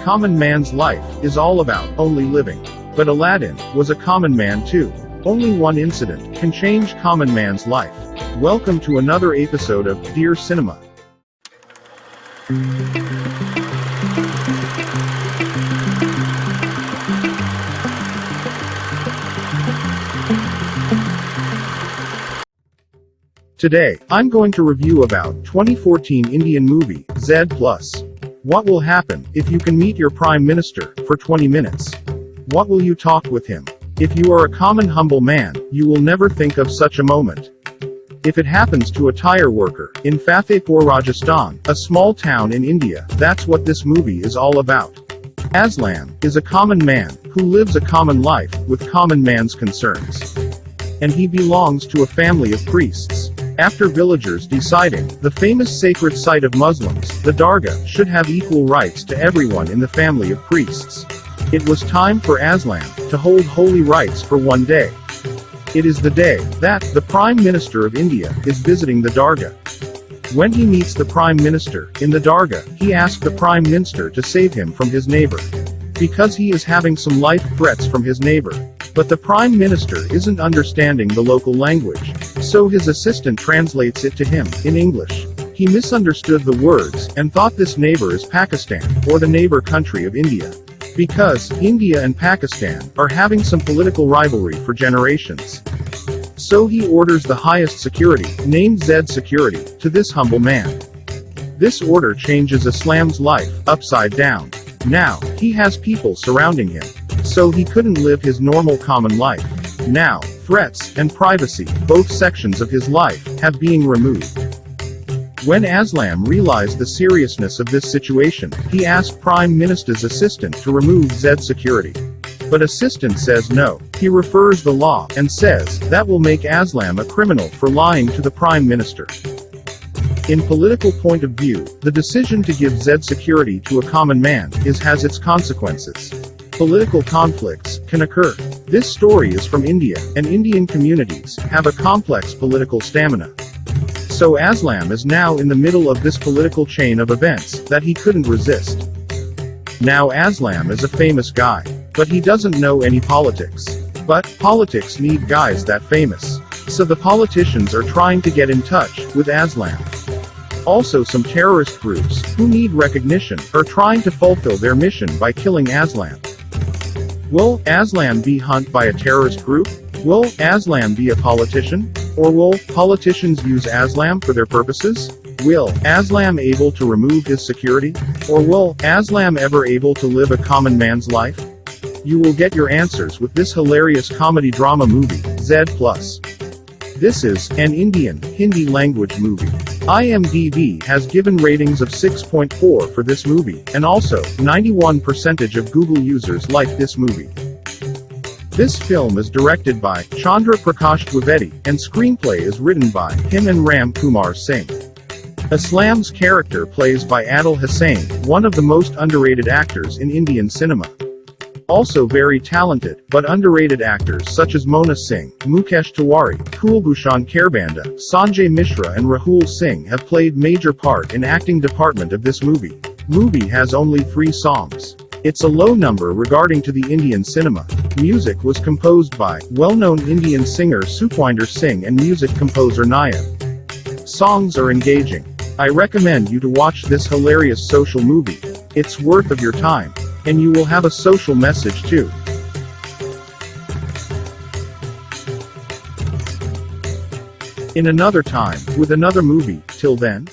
common man's life is all about only living. But Aladdin was a common man too. Only one incident can change common man's life. Welcome to another episode of Dear Cinema. Today, I'm going to review about 2014 Indian movie, Zed Plus. What will happen if you can meet your Prime Minister for 20 minutes? What will you talk with him? If you are a common humble man, you will never think of such a moment. If it happens to a tire worker in Fatehpur, Rajasthan, a small town in India, that's what this movie is all about. Aslam is a common man who lives a common life with common man's concerns. And he belongs to a family of priests. After villagers deciding the famous sacred site of Muslims, the Dargah, should have equal rights to everyone in the family of priests. It was time for Aslam to hold holy rites for one day. It is the day that the Prime Minister of India is visiting the Dargah. When he meets the Prime Minister in the Dargah, he asks the Prime Minister to save him from his neighbor. Because he is having some life threats from his neighbor. But the Prime Minister isn't understanding the local language, so his assistant translates it to him in English. He misunderstood the words and thought this neighbor is Pakistan, or the neighbor country of India. Because India and Pakistan are having some political rivalry for generations. So he orders the highest security, named Zed Security, to this humble man. This order changes Aslam's life upside down. Now, he has people surrounding him. So he couldn't live his normal common life. Now, threats and privacy, both sections of his life, have been removed. When Aslam realized the seriousness of this situation, he asked Prime Minister's assistant to remove Zed Security. But assistant says no. He refers the law and says that will make Aslam a criminal for lying to the Prime Minister. In political point of view, the decision to give Zed Security to a common man has its consequences. Political conflicts can occur. This story is from India, and Indian communities have a complex political stamina. So Aslam is now in the middle of this political chain of events that he couldn't resist. Now Aslam is a famous guy, but he doesn't know any politics. But politics need guys that famous. So the politicians are trying to get in touch with Aslam. Also some terrorist groups, who need recognition, are trying to fulfill their mission by killing Aslam. Will Aslam be hunted by a terrorist group? Will Aslam be a politician? Or will politicians use Aslam for their purposes? Will Aslam able to remove his security? Or will Aslam ever able to live a common man's life? You will get your answers with this hilarious comedy drama movie, Zed Plus. This is an Indian, Hindi language movie. IMDb has given ratings of 6.4 for this movie, and also, 91% of Google users like this movie. This film is directed by Chandra Prakash Dwivedi, and screenplay is written by him and Ram Kumar Singh. Aslam's character plays by Adil Hussain, one of the most underrated actors in Indian cinema. Also very talented, but underrated actors such as Mona Singh, Mukesh Tiwari, Kulbhushan Kharbanda, Sanjay Mishra and Rahul Singh have played major part in acting department of this movie. Movie has only 3 songs. It's a low number regarding to the Indian cinema. Music was composed by well-known Indian singer Sukhwinder Singh and music composer Nayab. Songs are engaging. I recommend you to watch this hilarious social movie. It's worth of your time. And you will have a social message too. In another time, with another movie, till then.